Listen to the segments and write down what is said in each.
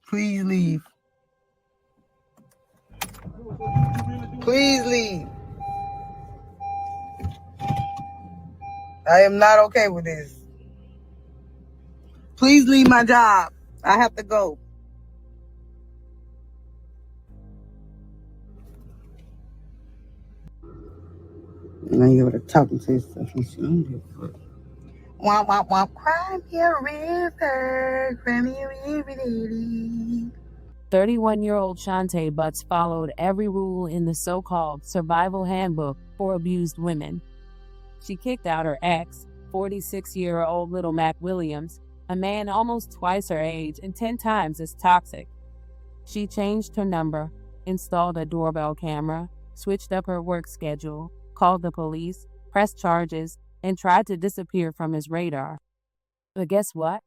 Please leave. Please leave. I am not okay with this. Please leave my job. I have to go. And I give her talking to herself and she don't give a fuck. Womp, womp, womp. Cry me a river. Cry me a river, lady. 31-year-old Shantay Butts followed every rule in the so-called survival handbook for abused women. She kicked out her ex, 46-year-old little Mack Williams, a man almost twice her age and 10 times as toxic. She changed her number, installed a doorbell camera, switched up her work schedule, called the police, pressed charges, and tried to disappear from his radar. But guess what?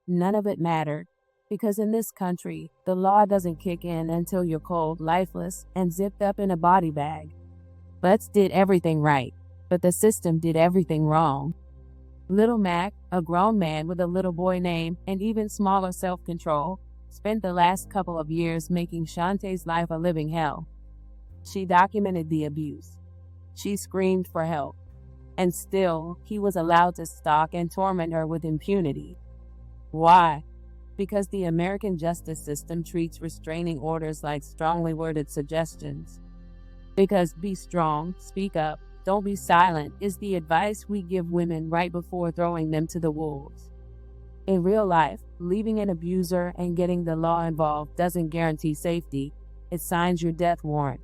None of it mattered, because in this country, the law doesn't kick in until you're cold, lifeless, and zipped up in a body bag. Butts did everything right, but the system did everything wrong. Little Mac, a grown man with a little boy name and even smaller self-control, spent the last couple of years making Shantay's life a living hell. She documented the abuse. She screamed for help. And still, he was allowed to stalk and torment her with impunity. Why? Because the American justice system treats restraining orders like strongly worded suggestions. Because be strong, speak up, don't be silent is the advice we give women right before throwing them to the wolves. In real life, leaving an abuser and getting the law involved doesn't guarantee safety. It signs your death warrant.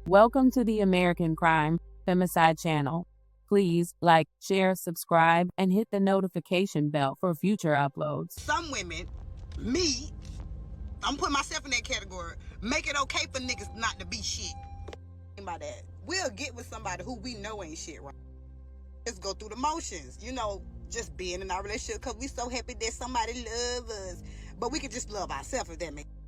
Welcome to the American Crime Femicide channel. Please like, share, subscribe, and hit the notification bell for future uploads. Some women, me, I'm putting myself in that category, make it okay for niggas not to be shit. By that, we'll get with somebody who we know ain't shit, right? Just go through the motions, just being in our relationship because we so happy that somebody love us. But we can just love ourselves if that makes sense.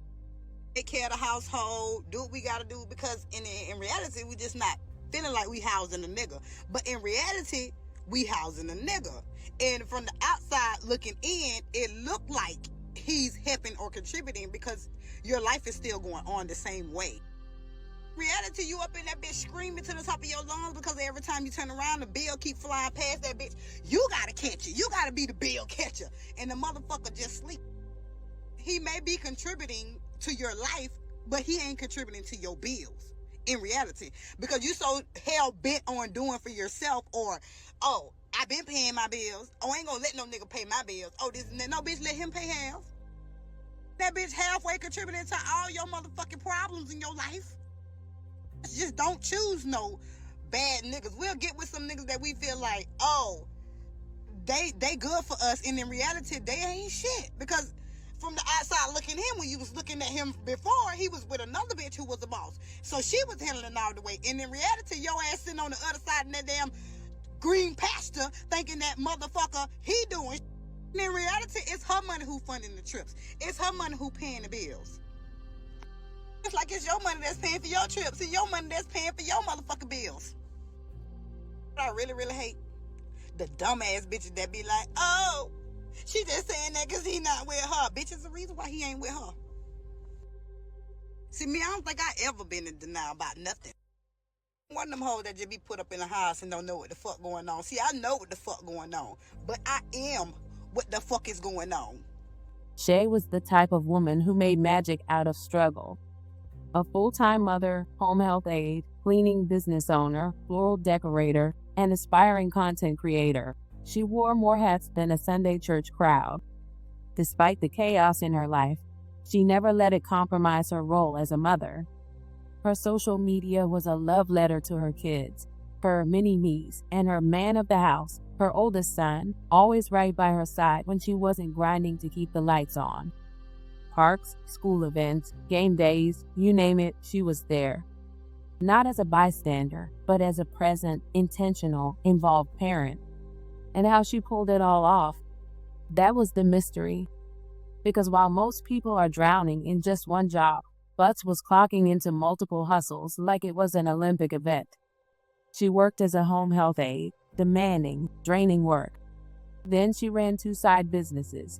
Take care of the household, do what we gotta do, because in reality, we just not feeling like we housing a nigga. But in reality, we housing a nigga. And from the outside looking in, it looked like he's helping or contributing because your life is still going on the same way. Reality, you up in that bitch screaming to the top of your lungs because every time you turn around, the bill keep flying past that bitch. You gotta catch it. You gotta be the bill catcher. And the motherfucker just sleep. He may be contributing to your life, but he ain't contributing to your bills in reality. Because you so hell-bent on doing for yourself, or, oh, I been paying my bills. Oh, I ain't gonna let no nigga pay my bills. Oh, this and that. No, bitch, let him pay half. That bitch halfway contributing to all your motherfucking problems in your life. Just don't choose no bad niggas. We'll get with some niggas that we feel like, oh, they good for us, and in reality, they ain't shit. Because from the outside looking in, when you was looking at him before, he was with another bitch who was the boss. So she was handling all the way. And in reality, your ass sitting on the other side in that damn green pasture thinking that motherfucker he doing. And in reality, it's her money who funding the trips. It's her money who paying the bills. It's like it's your money that's paying for your trips and your money that's paying for your motherfucking bills. What I really, really hate, the dumbass bitches that be like, oh, she just saying that because he not with her. Bitch, is the reason why he ain't with her. See, me, I don't think I ever been in denial about nothing. One of them hoes that just be put up in the house and don't know what the fuck going on. See, I know what the fuck going on, but I am what the fuck is going on. Shay was the type of woman who made magic out of struggle. A full-time mother, home health aide, cleaning business owner, floral decorator, and aspiring content creator, she wore more hats than a Sunday church crowd. Despite the chaos in her life, she never let it compromise her role as a mother. Her social media was a love letter to her kids, her mini-me's, and her man of the house, her oldest son, always right by her side when she wasn't grinding to keep the lights on. Parks, school events, game days, you name it, she was there. Not as a bystander, but as a present, intentional, involved parent. And how she pulled it all off, that was the mystery. Because while most people are drowning in just one job, Butts was clocking into multiple hustles like it was an Olympic event. She worked as a home health aide, demanding, draining work. Then she ran 2 side businesses.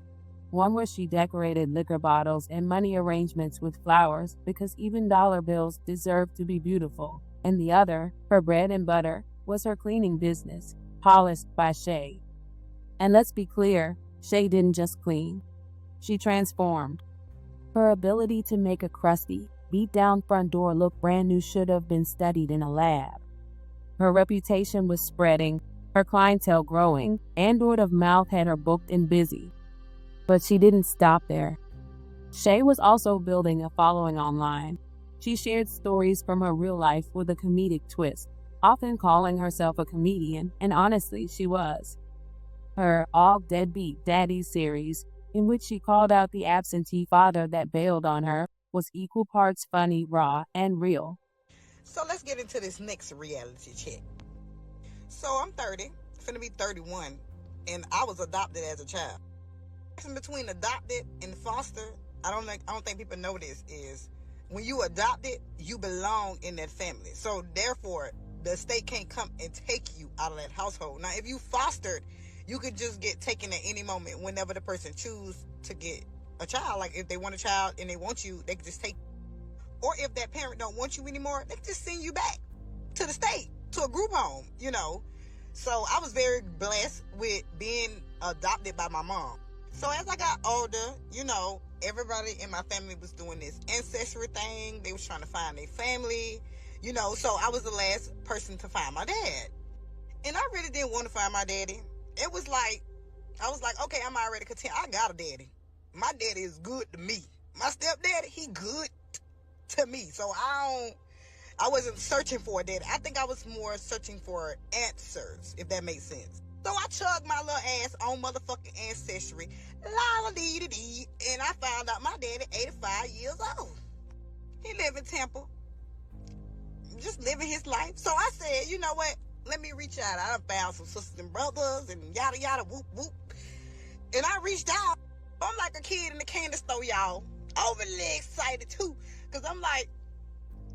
One where she decorated liquor bottles and money arrangements with flowers because even dollar bills deserve to be beautiful. And the other, her bread and butter, was her cleaning business, polished by Shay. And let's be clear, Shay didn't just clean. She transformed. Her ability to make a crusty, beat-down front door look brand new should have been studied in a lab. Her reputation was spreading, her clientele growing, and word of mouth had her booked and busy. But she didn't stop there. Shay was also building a following online. She shared stories from her real life with a comedic twist, often calling herself a comedian, and honestly, she was. Her All Deadbeat Daddy series, in which she called out the absentee father that bailed on her, was equal parts funny, raw, and real. So let's get into this next reality check. So I'm 30, finna be 31, and I was adopted as a child. Between adopted and foster, I don't think people know this, is when you adopted, you belong in that family. So therefore, the state can't come and take you out of that household. Now, if you fostered, you could just get taken at any moment whenever the person choose to get a child. Like if they want a child and they want you, they can just take. Or if that parent don't want you anymore, they can just send you back to the state, to a group home, So I was very blessed with being adopted by my mom. So as I got older, everybody in my family was doing this ancestry thing. They was trying to find their family, so I was the last person to find my dad. And I really didn't want to find my daddy. It was like, I was like, okay, I'm already content. I got a daddy. My daddy is good to me. My stepdaddy, he good to me. So I wasn't searching for a daddy. I think I was more searching for answers, if that makes sense. So I chugged my little ass on motherfucking ancestry, la-la-dee-dee-dee, and I found out my daddy 85 years old. He live in Temple, just living his life. So I said, you know what? Let me reach out. I found some sisters and brothers and yada yada whoop whoop. And I reached out. I'm like a kid in the candy store, y'all. Overly excited too. Cause I'm like,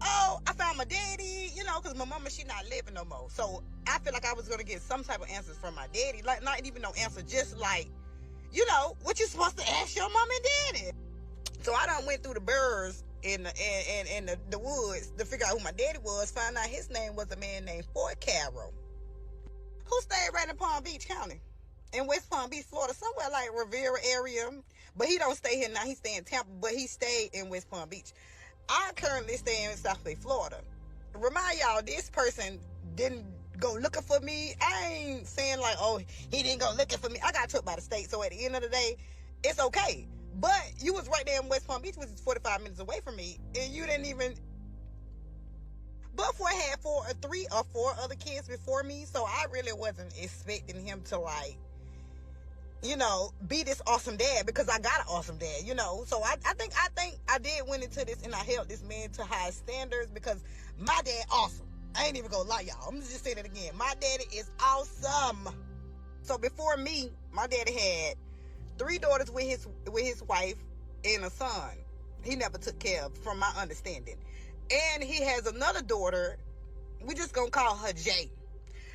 oh, I found my daddy, cause my mama, she not living no more. So I feel like I was gonna get some type of answers from my daddy. Like not even no answer, just like, what you supposed to ask your mom and daddy. So I done went through the burrs in the woods to figure out who my daddy was. Found out his name was a man named Fort Carroll, who stayed right in Palm Beach County, in West Palm Beach, Florida, somewhere like Riviera area. But he don't stay here now. He stay in Tampa, but he stayed in West Palm Beach. I currently stay in South Bay, Florida. Remind y'all, this person didn't go looking for me. I ain't saying like, oh, he didn't go looking for me. I got took by the state. So at the end of the day, it's okay. But you was right there in West Palm Beach, which is 45 minutes away from me, and you didn't even. But I had 3 or 4 other kids before me, so I really wasn't expecting him to be this awesome dad, because I got an awesome dad, So I think I did went into this and I held this man to high standards, because my dad awesome. I ain't even gonna lie, y'all. I'm just saying it again. My daddy is awesome. So before me, my daddy had 3 daughters with his wife and a son he never took care of, from my understanding. And he has another daughter, we just gonna call her Jay,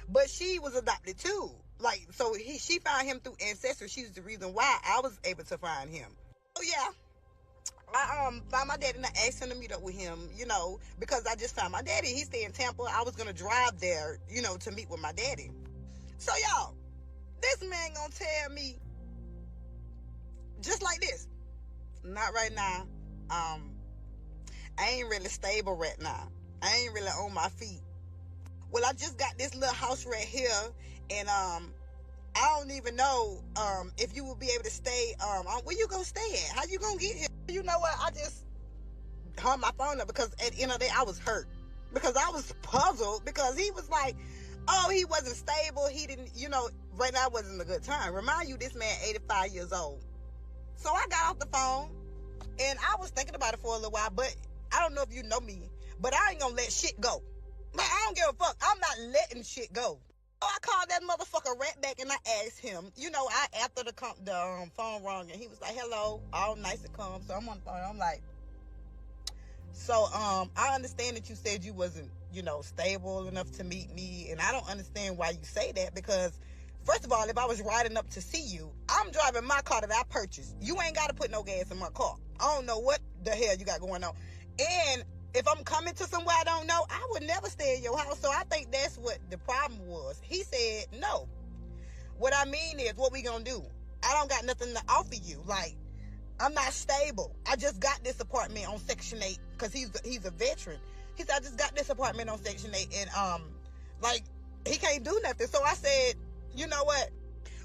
but she was adopted too. So she found him through ancestry. She was the reason why I was able to find him. Oh yeah, I found my daddy and I asked him to meet up with him, because I just found my daddy. He stayed in Tampa. I was gonna drive there, to meet with my daddy. So y'all, this man gonna tell me just like this, not right now. I ain't really stable right now. I ain't really on my feet. Well, I just got this little house right here, and I don't even know if you will be able to stay. Where you gonna stay at? How you gonna get here? You know what? I just hung my phone up, because at the end of the day, I was hurt, because I was puzzled, because he was like, oh, he wasn't stable. He didn't, right now wasn't a good time. Remind you, this man 85 years old. So I got off the phone, and I was thinking about it for a little while, but I don't know if you know me, but I ain't gonna let shit go. Man, I don't give a fuck. I'm not letting shit go. So I called that motherfucker right back, and I asked him, after the phone rung, and he was like, hello, all nice and calm. So I'm on the phone. I'm like, so I understand that you said you wasn't, stable enough to meet me, and I don't understand why you say that, because First of all, if I was riding up to see you, I'm driving my car that I purchased. You ain't got to put no gas in my car. I don't know what the hell you got going on. And if I'm coming to somewhere I don't know, I would never stay in your house. So I think that's what the problem was. He said, no. What I mean is, what we gonna do? I don't got nothing to offer you. Like, I'm not stable. I just got this apartment on Section 8 because he's a veteran. He said, I just got this apartment on Section 8 and, like, he can't do nothing. So I said, you know what?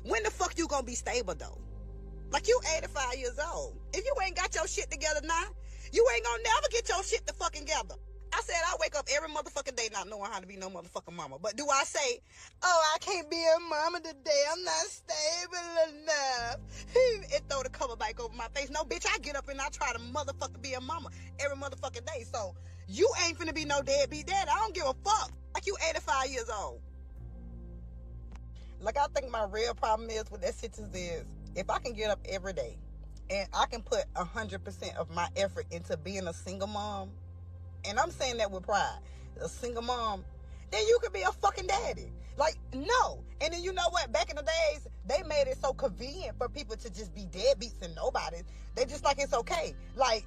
When the fuck you gonna be stable, though? Like, you 85 years old. If you ain't got your shit together now, you ain't gonna never get your shit the fucking together. I said I wake up every motherfucking day not knowing how to be no motherfucking mama. But do I say, oh, I can't be a mama today. I'm not stable enough. It throw the cover back over my face. No, bitch, I get up and I try to motherfucking be a mama every motherfucking day. So you ain't finna be no deadbeat dad. I don't give a fuck. Like, you 85 years old. Like, I think my real problem is with that sentence is, if I can get up every day and I can put 100% of my effort into being a single mom, and I'm saying that with pride, a single mom, then you could be a fucking daddy. Like, no. And then you know what? Back in the days, they made it so convenient for people to just be deadbeats and nobody. They just like it's okay. Like,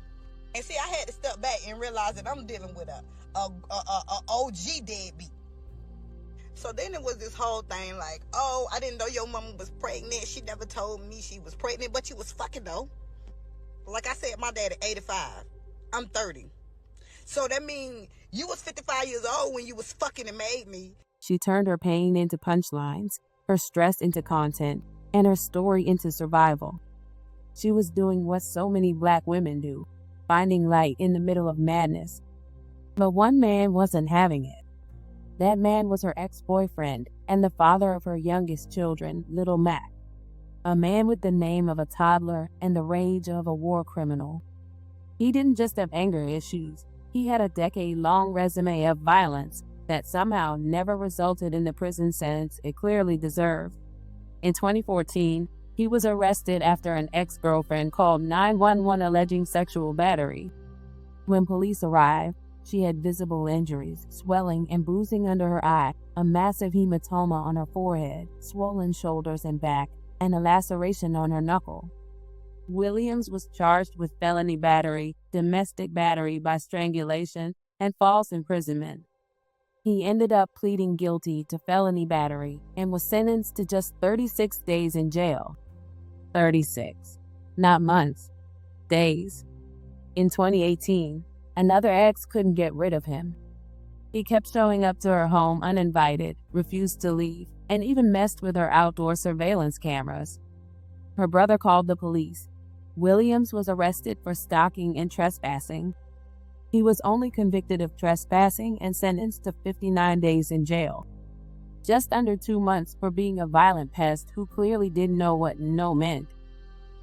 and see, I had to step back and realize that I'm dealing with a OG deadbeat. So then it was this whole thing like, oh, I didn't know your mama was pregnant. She never told me she was pregnant, but you was fucking though. Like I said, my daddy 85. I'm 30. So that means you was 55 years old when you was fucking and made me. She turned her pain into punchlines, her stress into content, and her story into survival. She was doing what so many Black women do, finding light in the middle of madness. But one man wasn't having it. That man was her ex-boyfriend and the father of her youngest children, little Mack. A man with the name of a toddler and the rage of a war criminal. He didn't just have anger issues. He had a decade-long resume of violence that somehow never resulted in the prison sentence it clearly deserved. In 2014, he was arrested after an ex-girlfriend called 911 alleging sexual battery. When police arrived, she had visible injuries, swelling and bruising under her eye, a massive hematoma on her forehead, swollen shoulders and back, and a laceration on her knuckle. Williams was charged with felony battery, domestic battery by strangulation, and false imprisonment. He ended up pleading guilty to felony battery and was sentenced to just 36 days in jail. 36. Not months. Days. In 2018, another ex couldn't get rid of him. He kept showing up to her home uninvited, refused to leave, and even messed with her outdoor surveillance cameras. Her brother called the police. Williams was arrested for stalking and trespassing. He was only convicted of trespassing and sentenced to 59 days in jail. Just under 2 months for being a violent pest who clearly didn't know what no meant.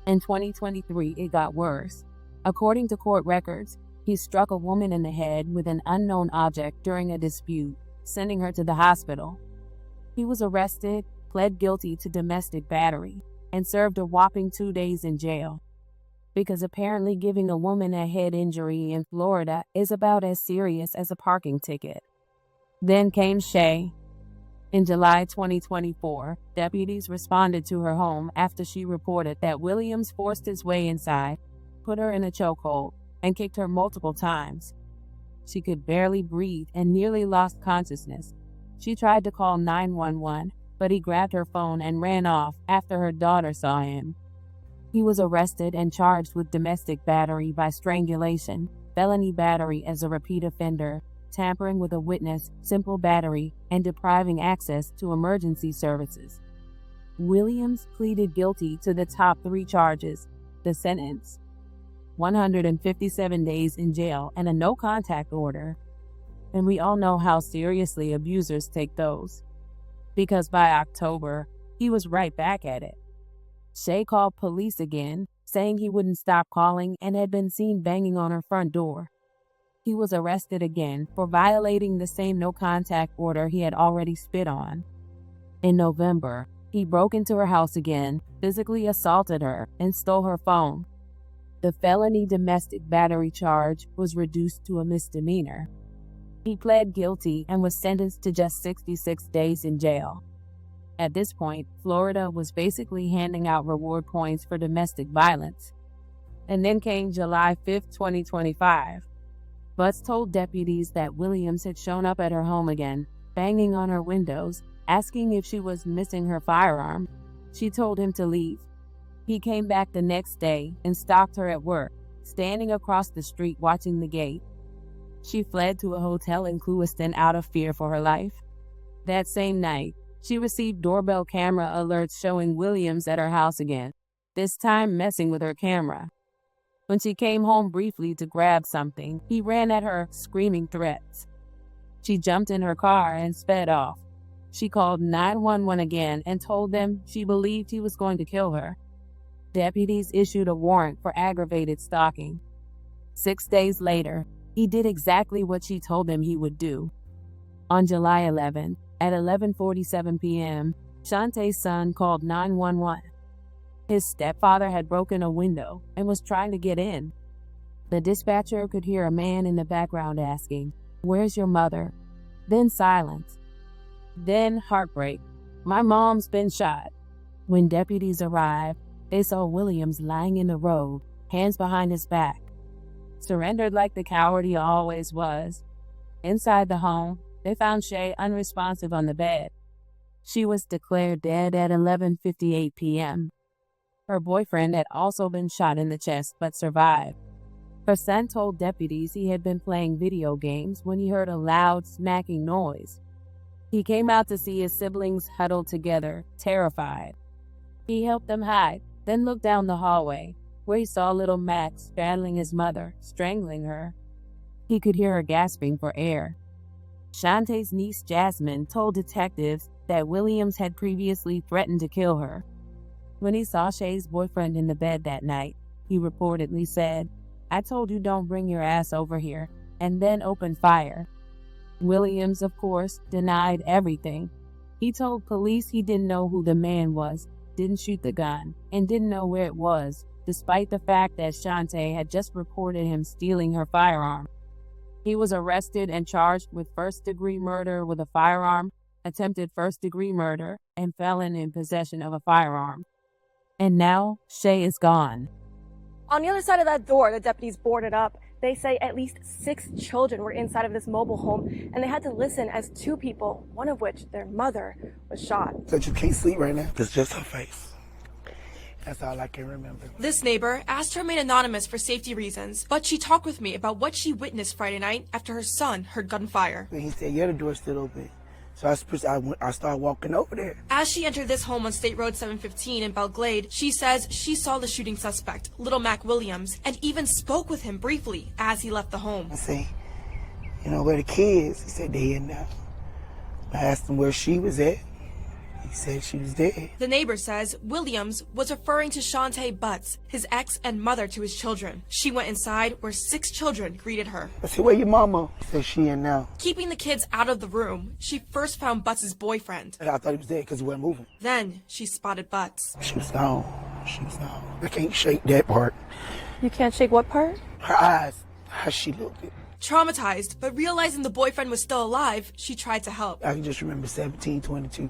In 2023, it got worse. According to court records, he struck a woman in the head with an unknown object during a dispute, sending her to the hospital. He was arrested, pled guilty to domestic battery, and served a whopping 2 days in jail. Because apparently giving a woman a head injury in Florida is about as serious as a parking ticket. Then came Shay. In July 2024, deputies responded to her home after she reported that Williams forced his way inside, put her in a chokehold, and kicked her multiple times. She could barely breathe and nearly lost consciousness. She tried to call 911, but he grabbed her phone and ran off after her daughter saw him. He was arrested and charged with domestic battery by strangulation, felony battery as a repeat offender, tampering with a witness, simple battery, and depriving access to emergency services. Williams pleaded guilty to the top 3 charges. The sentence: 157 days in jail and a no-contact order. And we all know how seriously abusers take those. Because by October, he was right back at it. Shay called police again, saying he wouldn't stop calling and had been seen banging on her front door. He was arrested again for violating the same no-contact order he had already spit on. In November, he broke into her house again, physically assaulted her, and stole her phone. The felony domestic battery charge was reduced to a misdemeanor. He pled guilty and was sentenced to just 66 days in jail. At this point, Florida was basically handing out reward points for domestic violence. And then came July 5th, 2025. Butts told deputies that Williams had shown up at her home again, banging on her windows, asking if she was missing her firearm. She told him to leave. He came back the next day and stalked her at work, standing across the street watching the gate. She fled to a hotel in Clewiston out of fear for her life. That same night, she received doorbell camera alerts showing Williams at her house again, this time messing with her camera. When she came home briefly to grab something, he ran at her, screaming threats. She jumped in her car and sped off. She called 911 again and told them she believed he was going to kill her. Deputies issued a warrant for aggravated stalking. 6 days later, he did exactly what she told him he would do. On July 11th, at 11:47 p.m., Shantae's son called 911. His stepfather had broken a window and was trying to get in. The dispatcher could hear a man in the background asking, "Where's your mother?" Then silence. Then heartbreak. "My mom's been shot." When deputies arrived, they saw Williams lying in the road, hands behind his back. Surrendered like the coward he always was. Inside the home, they found Shay unresponsive on the bed. She was declared dead at 11:58 p.m. Her boyfriend had also been shot in the chest but survived. Her son told deputies he had been playing video games when he heard a loud, smacking noise. He came out to see his siblings huddled together, terrified. He helped them hide, then looked down the hallway, where he saw little Max straddling his mother, strangling her. He could hear her gasping for air. Shantae's niece Jasmine told detectives that Williams had previously threatened to kill her. When he saw Shay's boyfriend in the bed that night, he reportedly said, "I told you don't bring your ass over here," and then opened fire. Williams, of course, denied everything. He told police he didn't know who the man was, didn't shoot the gun, and didn't know where it was, despite the fact that Shantay had just reported him stealing her firearm. He was arrested and charged with first-degree murder with a firearm, attempted first-degree murder, and felon in possession of a firearm. And now, Shay is gone. On the other side of that door, the deputies boarded up. They say at least 6 children were inside of this mobile home, and they had to listen as 2 people, one of which, their mother, was shot. But you can't sleep right now. It's just her face. That's all I can remember. This neighbor asked to remain anonymous for safety reasons, but she talked with me about what she witnessed Friday night after her son heard gunfire. And he said, "Yeah, the door's still open." So I started walking over there. As she entered this home on State Road 715 in Belglade, she says she saw the shooting suspect, little Mack Williams, and even spoke with him briefly as he left the home. I say, "Where the kids?" He said, "They in there." I asked him where she was at. He said she was dead. The neighbor says Williams was referring to Shantay Butts, his ex and mother to his children. She went inside where 6 children greeted her. I said, "Where your mama?" He said, "She in now." Keeping the kids out of the room, she first found Butts' boyfriend. And I thought he was dead because he wasn't moving. Then she spotted Butts. She was gone. She was gone. I can't shake that part. You can't shake what part? Her eyes, how she looked. Traumatized, but realizing the boyfriend was still alive, she tried to help. I can just remember 17:22.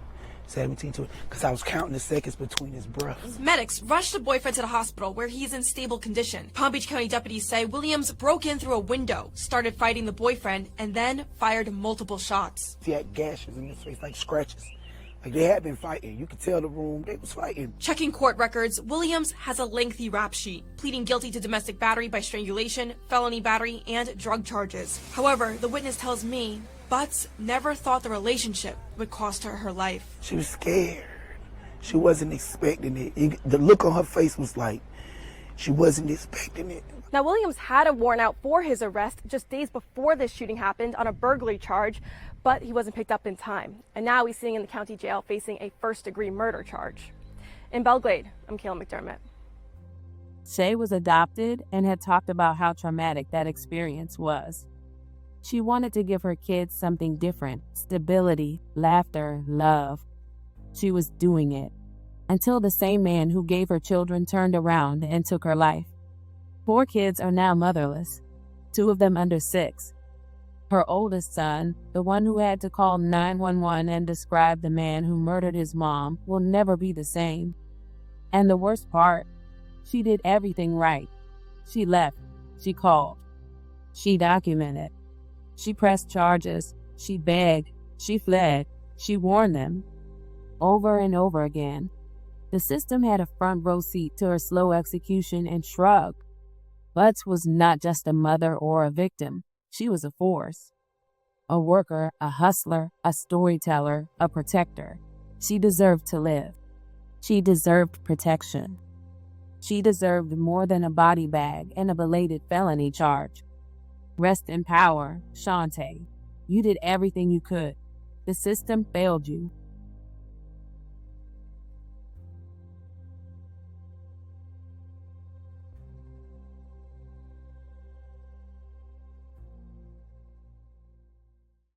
17:20, because I was counting the seconds between his breaths. Medics rushed the boyfriend to the hospital where he's in stable condition. Palm Beach County deputies say Williams broke in through a window, started fighting the boyfriend, and then fired multiple shots. He had gashes in his face, like scratches. Like they had been fighting. You could tell the room, they was fighting. Checking court records, Williams has a lengthy rap sheet, pleading guilty to domestic battery by strangulation, felony battery, and drug charges. However, the witness tells me Butts never thought the relationship would cost her her life. She was scared. She wasn't expecting it. The look on her face was like she wasn't expecting it. Now, Williams had a warrant out for his arrest just days before this shooting happened on a burglary charge, but he wasn't picked up in time. And now he's sitting in the county jail facing a first-degree murder charge. In Belglade, I'm Kayla McDermott. Shay was adopted and had talked about how traumatic that experience was. She wanted to give her kids something different: stability, laughter, love. She was doing it until the same man who gave her children turned around and took her life. 4 kids are now motherless, 2 of them under 6. Her oldest son, the one who had to call 911 and describe the man who murdered his mom, will never be the same. And the worst part, she did everything right. She left. She called. She documented. She pressed charges. She begged. She fled. She warned them. Over and over again. The system had a front row seat to her slow execution and shrugged. Butts was not just a mother or a victim. She was a force. A worker, a hustler, a storyteller, a protector. She deserved to live. She deserved protection. She deserved more than a body bag and a belated felony charge. Rest in power, Shante. You did everything you could. The system failed you.